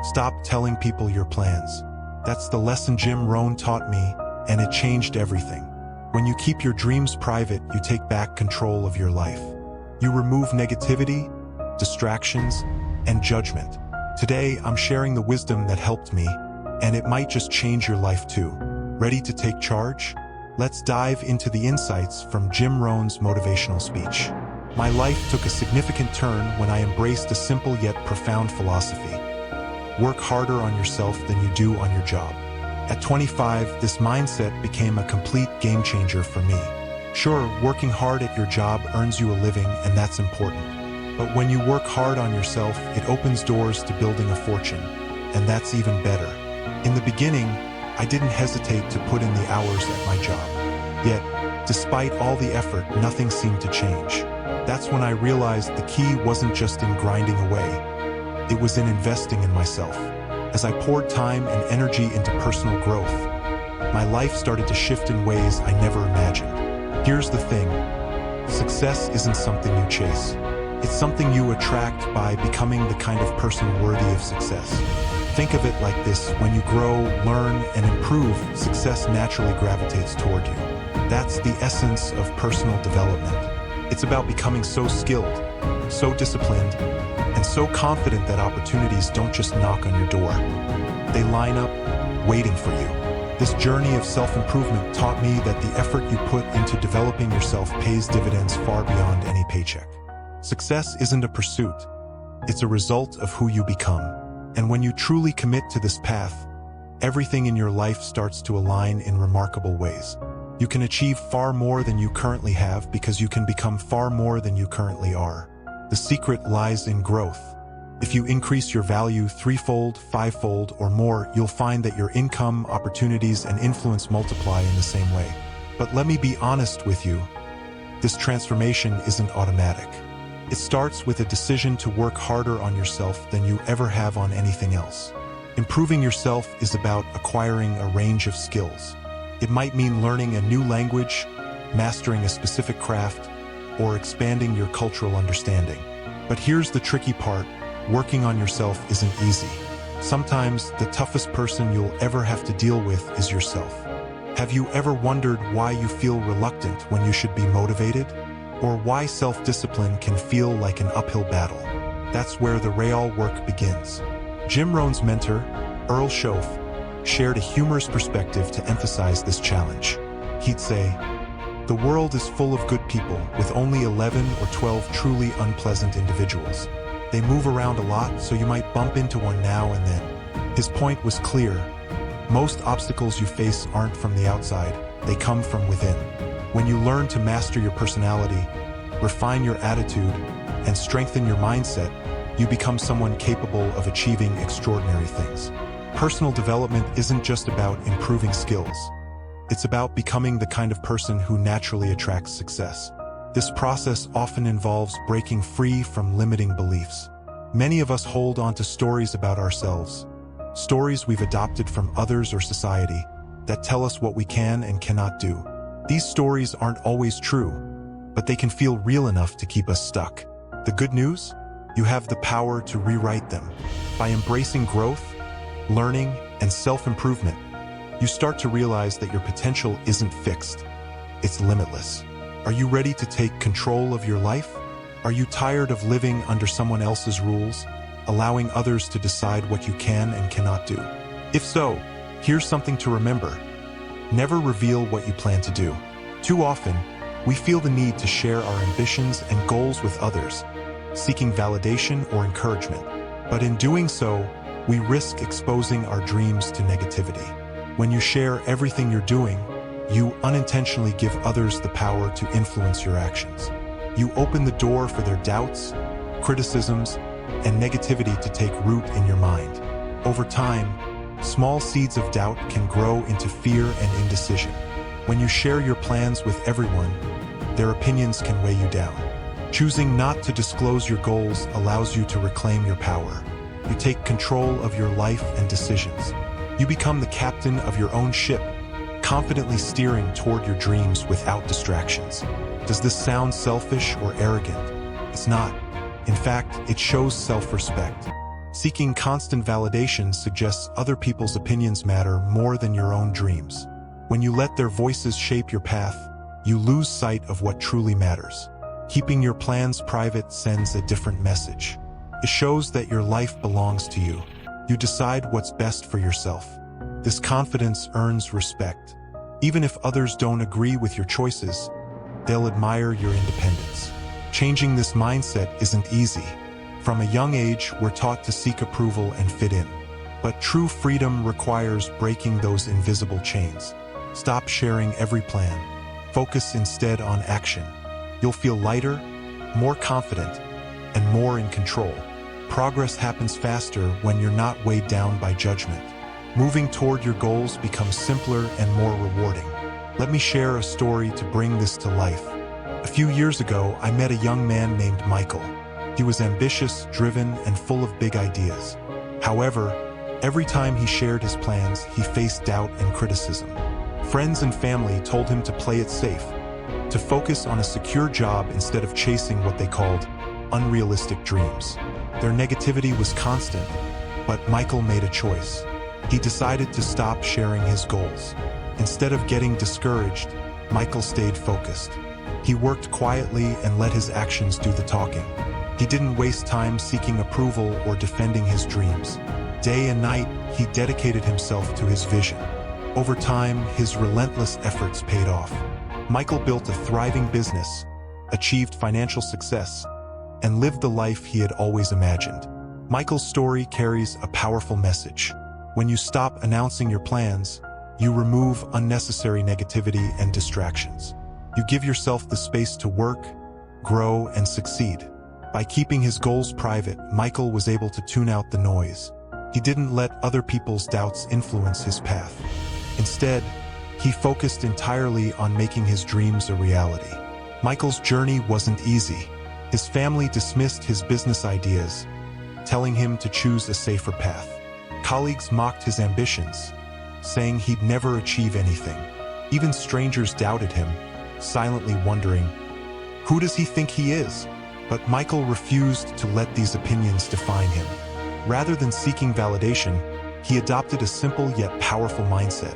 Stop telling people your plans. That's the lesson Rohn taught me, and it changed everything. When you keep your dreams private, you take back control of your life. You remove negativity, distractions, and judgment. Today, I'm sharing the wisdom that helped me, and it might just change your life too. Ready to take charge? Let's dive into the insights from Rohn's motivational speech. My life took a significant turn when I embraced a simple yet profound philosophy. Work harder on yourself than you do on your job. At 25, this mindset became a complete game changer for me. Sure, working hard at your job earns you a living, and that's important. But when you work hard on yourself, it opens doors to building a fortune, and that's even better. In the beginning, I didn't hesitate to put in the hours at my job. Yet, despite all the effort, nothing seemed to change. That's when I realized the key wasn't just in grinding away. It was in investing in myself. As I poured time and energy into personal growth, my life started to shift in ways I never imagined. Here's the thing. Success isn't something you chase. It's something you attract by becoming the kind of person worthy of success. Think of it like this: when you grow, learn, and improve, success naturally gravitates toward you. That's the essence of personal development. It's about becoming so skilled, so disciplined, and so confident that opportunities don't just knock on your door. They line up, waiting for you. This journey of self-improvement taught me that the effort you put into developing yourself pays dividends far beyond any paycheck. Success isn't a pursuit. It's a result of who you become. And when you truly commit to this path, everything in your life starts to align in remarkable ways. You can achieve far more than you currently have because you can become far more than you currently are. The secret lies in growth. If you increase your value threefold, fivefold, or more, you'll find that your income, opportunities, and influence multiply in the same way. But let me be honest with you. This transformation isn't automatic. It starts with a decision to work harder on yourself than you ever have on anything else. Improving yourself is about acquiring a range of skills. It might mean learning a new language, mastering a specific craft, or expanding your cultural understanding. But here's the tricky part: working on yourself isn't easy. Sometimes the toughest person you'll ever have to deal with is yourself. Have you ever wondered why you feel reluctant when you should be motivated? Or why self-discipline can feel like an uphill battle? That's where the real work begins. Rohn's mentor, Earl Schoaf, shared a humorous perspective to emphasize this challenge. He'd say, "The world is full of good people with only 11 or 12 truly unpleasant individuals. They move around a lot, so you might bump into one now and then." His point was clear. Most obstacles you face aren't from the outside, they come from within. When you learn to master your personality, refine your attitude, and strengthen your mindset, you become someone capable of achieving extraordinary things. Personal development isn't just about improving skills. It's about becoming the kind of person who naturally attracts success. This process often involves breaking free from limiting beliefs. Many of us hold on to stories about ourselves, stories we've adopted from others or society, that tell us what we can and cannot do. These stories aren't always true, but they can feel real enough to keep us stuck. The good news? You have the power to rewrite them. By embracing growth, learning, and self-improvement, you start to realize that your potential isn't fixed. It's limitless. Are you ready to take control of your life? Are you tired of living under someone else's rules, allowing others to decide what you can and cannot do? If so, here's something to remember. Never reveal what you plan to do. Too often, we feel the need to share our ambitions and goals with others, seeking validation or encouragement. But in doing so, we risk exposing our dreams to negativity. When you share everything you're doing, you unintentionally give others the power to influence your actions. You open the door for their doubts, criticisms, and negativity to take root in your mind. Over time, small seeds of doubt can grow into fear and indecision. When you share your plans with everyone, their opinions can weigh you down. Choosing not to disclose your goals allows you to reclaim your power. You take control of your life and decisions. You become the captain of your own ship, confidently steering toward your dreams without distractions. Does this sound selfish or arrogant? It's not. In fact, it shows self-respect. Seeking constant validation suggests other people's opinions matter more than your own dreams. When you let their voices shape your path, you lose sight of what truly matters. Keeping your plans private sends a different message. It shows that your life belongs to you. You decide what's best for yourself. This confidence earns respect. Even if others don't agree with your choices, they'll admire your independence. Changing this mindset isn't easy. From a young age, we're taught to seek approval and fit in. But true freedom requires breaking those invisible chains. Stop sharing every plan. Focus instead on action. You'll feel lighter, more confident, and more in control. Progress happens faster when you're not weighed down by judgment. Moving toward your goals becomes simpler and more rewarding. Let me share a story to bring this to life. A few years ago, I met a young man named Michael. He was ambitious, driven, and full of big ideas. However, every time he shared his plans, he faced doubt and criticism. Friends and family told him to play it safe, to focus on a secure job instead of chasing what they called unrealistic dreams. Their negativity was constant, but Michael made a choice. He decided to stop sharing his goals. Instead of getting discouraged, Michael stayed focused. He worked quietly and let his actions do the talking. He didn't waste time seeking approval or defending his dreams. Day and night, he dedicated himself to his vision. Over time, his relentless efforts paid off. Michael built a thriving business, achieved financial success, and lived the life he had always imagined. Michael's story carries a powerful message. When you stop announcing your plans, you remove unnecessary negativity and distractions. You give yourself the space to work, grow, and succeed. By keeping his goals private, Michael was able to tune out the noise. He didn't let other people's doubts influence his path. Instead, he focused entirely on making his dreams a reality. Michael's journey wasn't easy. His family dismissed his business ideas, telling him to choose a safer path. Colleagues mocked his ambitions, saying he'd never achieve anything. Even strangers doubted him, silently wondering, who does he think he is? But Michael refused to let these opinions define him. Rather than seeking validation, he adopted a simple yet powerful mindset.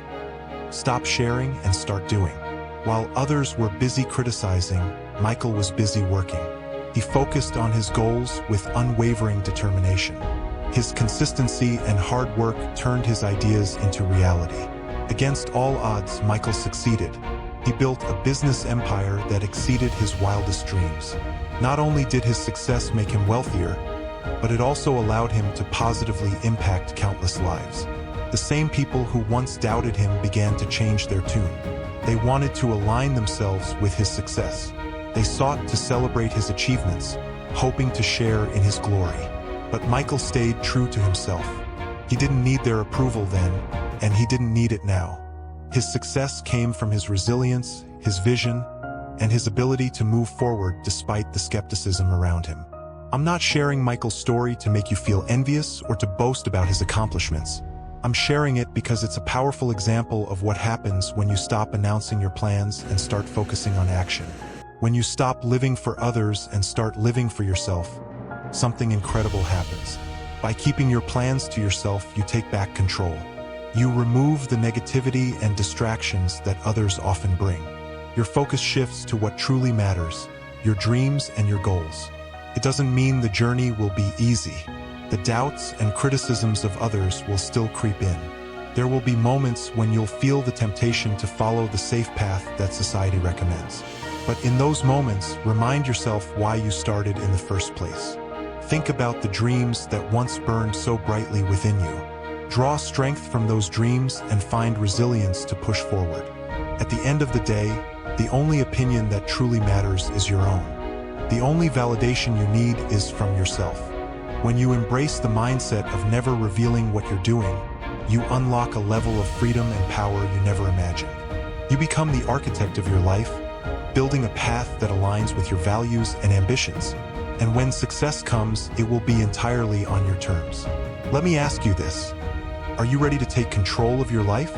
Stop sharing and start doing. While others were busy criticizing, Michael was busy working. He focused on his goals with unwavering determination. His consistency and hard work turned his ideas into reality. Against all odds, Michael succeeded. He built a business empire that exceeded his wildest dreams. Not only did his success make him wealthier, but it also allowed him to positively impact countless lives. The same people who once doubted him began to change their tune. They wanted to align themselves with his success. They sought to celebrate his achievements, hoping to share in his glory. But Michael stayed true to himself. He didn't need their approval then, and he didn't need it now. His success came from his resilience, his vision, and his ability to move forward despite the skepticism around him. I'm not sharing Michael's story to make you feel envious or to boast about his accomplishments. I'm sharing it because it's a powerful example of what happens when you stop announcing your plans and start focusing on action. When you stop living for others and start living for yourself, something incredible happens. By keeping your plans to yourself, you take back control. You remove the negativity and distractions that others often bring. Your focus shifts to what truly matters, your dreams and your goals. It doesn't mean the journey will be easy. The doubts and criticisms of others will still creep in. There will be moments when you'll feel the temptation to follow the safe path that society recommends. But in those moments, remind yourself why you started in the first place. Think about the dreams that once burned so brightly within you. Draw strength from those dreams and find resilience to push forward. At the end of the day, the only opinion that truly matters is your own. The only validation you need is from yourself. When you embrace the mindset of never revealing what you're doing, you unlock a level of freedom and power you never imagined. You become the architect of your life, building a path that aligns with your values and ambitions. And when success comes, it will be entirely on your terms. Let me ask you this. Are you ready to take control of your life?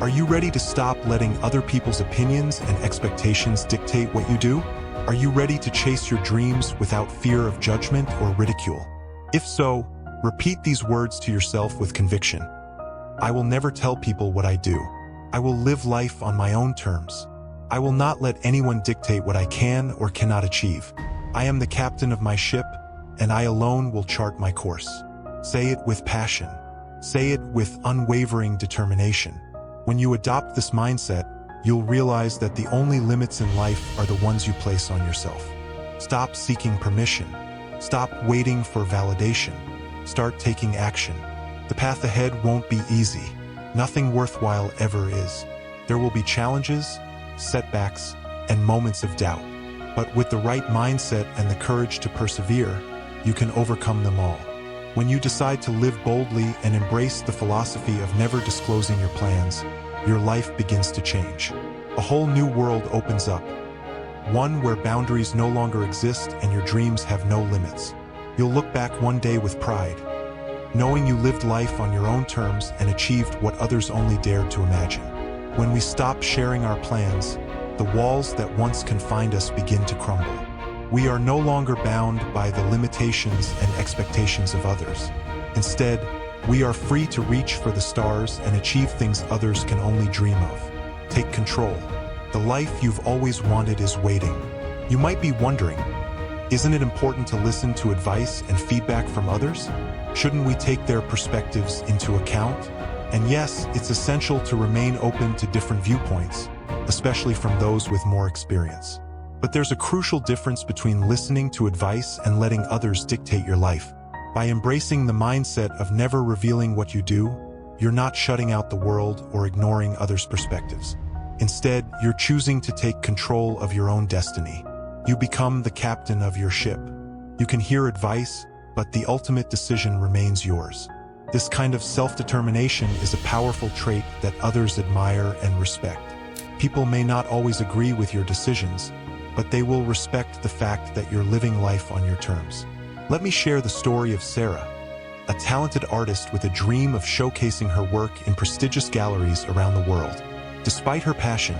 Are you ready to stop letting other people's opinions and expectations dictate what you do? Are you ready to chase your dreams without fear of judgment or ridicule? If so, Repeat these words to yourself with conviction. I will never tell people what I do. I will live life on my own terms. I will not let anyone dictate what I can or cannot achieve. I am the captain of my ship, and I alone will chart my course. Say it with passion. Say it with unwavering determination. When you adopt this mindset, you'll realize that the only limits in life are the ones you place on yourself. Stop seeking permission. Stop waiting for validation. Start taking action. The path ahead won't be easy. Nothing worthwhile ever is. There will be challenges, setbacks, and moments of doubt. But with the right mindset and the courage to persevere, you can overcome them all. When you decide to live boldly and embrace the philosophy of never disclosing your plans, your life begins to change. A whole new world opens up. One where boundaries no longer exist and your dreams have no limits. You'll look back one day with pride, knowing you lived life on your own terms and achieved what others only dared to imagine. When we stop sharing our plans, the walls that once confined us begin to crumble. We are no longer bound by the limitations and expectations of others. Instead, we are free to reach for the stars and achieve things others can only dream of. Take control. The life you've always wanted is waiting. You might be wondering, isn't it important to listen to advice and feedback from others? Shouldn't we take their perspectives into account? And yes, it's essential to remain open to different viewpoints, especially from those with more experience. But there's a crucial difference between listening to advice and letting others dictate your life. By embracing the mindset of never revealing what you do, you're not shutting out the world or ignoring others' perspectives. Instead, you're choosing to take control of your own destiny. You become the captain of your ship. You can hear advice, but the ultimate decision remains yours. This kind of self-determination is a powerful trait that others admire and respect. People may not always agree with your decisions, but they will respect the fact that you're living life on your terms. Let me share the story of Sarah, a talented artist with a dream of showcasing her work in prestigious galleries around the world. Despite her passion,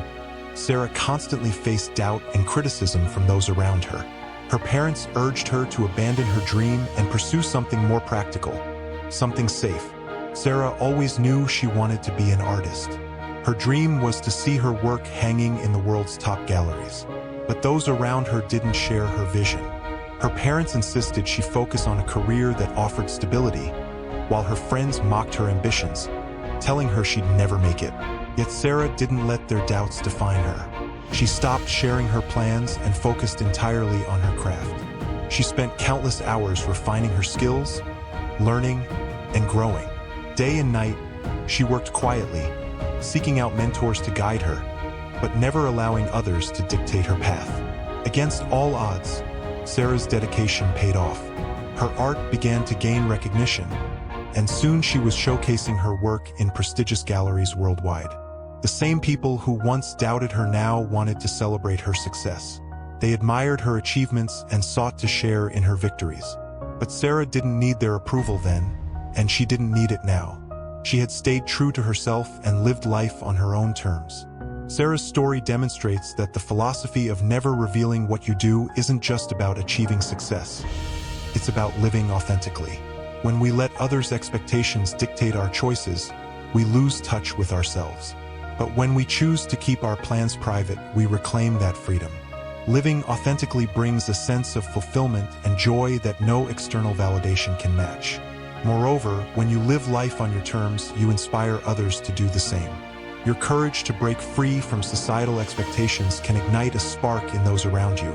Sarah constantly faced doubt and criticism from those around her. Her parents urged her to abandon her dream and pursue something more practical, something safe. Sarah always knew she wanted to be an artist. Her dream was to see her work hanging in the world's top galleries. But those around her didn't share her vision. Her parents insisted she focus on a career that offered stability, while her friends mocked her ambitions, telling her she'd never make it. Yet Sarah didn't let their doubts define her. She stopped sharing her plans and focused entirely on her craft. She spent countless hours refining her skills, learning, and growing. Day and night, she worked quietly, seeking out mentors to guide her, but never allowing others to dictate her path. Against all odds, Sarah's dedication paid off. Her art began to gain recognition, and soon she was showcasing her work in prestigious galleries worldwide. The same people who once doubted her now wanted to celebrate her success. They admired her achievements and sought to share in her victories. But Sarah didn't need their approval then, and she didn't need it now. She had stayed true to herself and lived life on her own terms. Sarah's story demonstrates that the philosophy of never revealing what you do isn't just about achieving success. It's about living authentically. When we let others' expectations dictate our choices, we lose touch with ourselves. But when we choose to keep our plans private, we reclaim that freedom. Living authentically brings a sense of fulfillment and joy that no external validation can match. Moreover, when you live life on your terms, you inspire others to do the same. Your courage to break free from societal expectations can ignite a spark in those around you,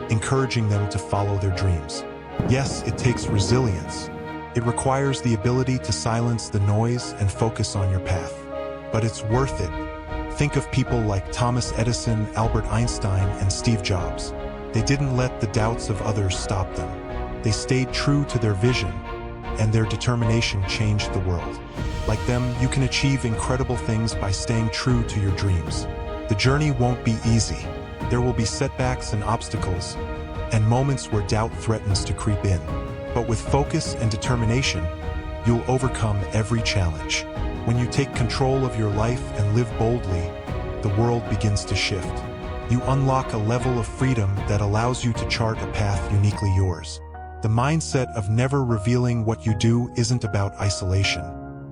encouraging them to follow their dreams. Yes, it takes resilience. It requires the ability to silence the noise and focus on your path. But it's worth it. Think of people like Thomas Edison, Albert Einstein, and Steve Jobs. They didn't let the doubts of others stop them. They stayed true to their vision, and their determination changed the world. Like them, you can achieve incredible things by staying true to your dreams. The journey won't be easy. There will be setbacks and obstacles, and moments where doubt threatens to creep in. But with focus and determination, you'll overcome every challenge. When you take control of your life and live boldly, the world begins to shift. You unlock a level of freedom that allows you to chart a path uniquely yours. The mindset of never revealing what you do isn't about isolation.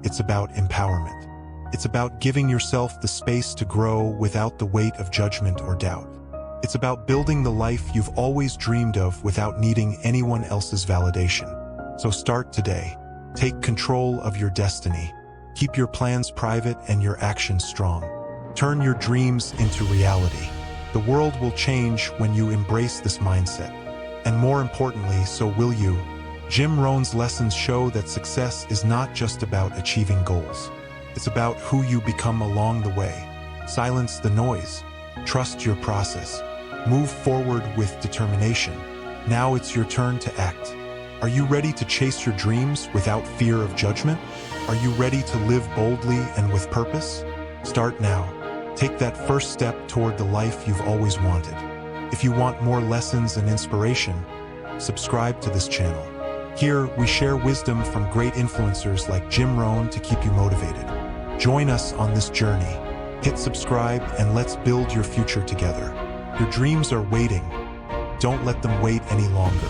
It's about empowerment. It's about giving yourself the space to grow without the weight of judgment or doubt. It's about building the life you've always dreamed of without needing anyone else's validation. So start today. Take control of your destiny. Keep your plans private and your actions strong. Turn your dreams into reality. The world will change when you embrace this mindset. And more importantly, so will you. Jim Rohn's lessons show that success is not just about achieving goals. It's about who you become along the way. Silence the noise. Trust your process. Move forward with determination. Now it's your turn to act. Are you ready to chase your dreams without fear of judgment? Are you ready to live boldly and with purpose? Start now. Take that first step toward the life you've always wanted. If you want more lessons and inspiration, subscribe to this channel. Here, we share wisdom from great influencers like Jim Rohn to keep you motivated. Join us on this journey. Hit subscribe and let's build your future together. Your dreams are waiting. Don't let them wait any longer.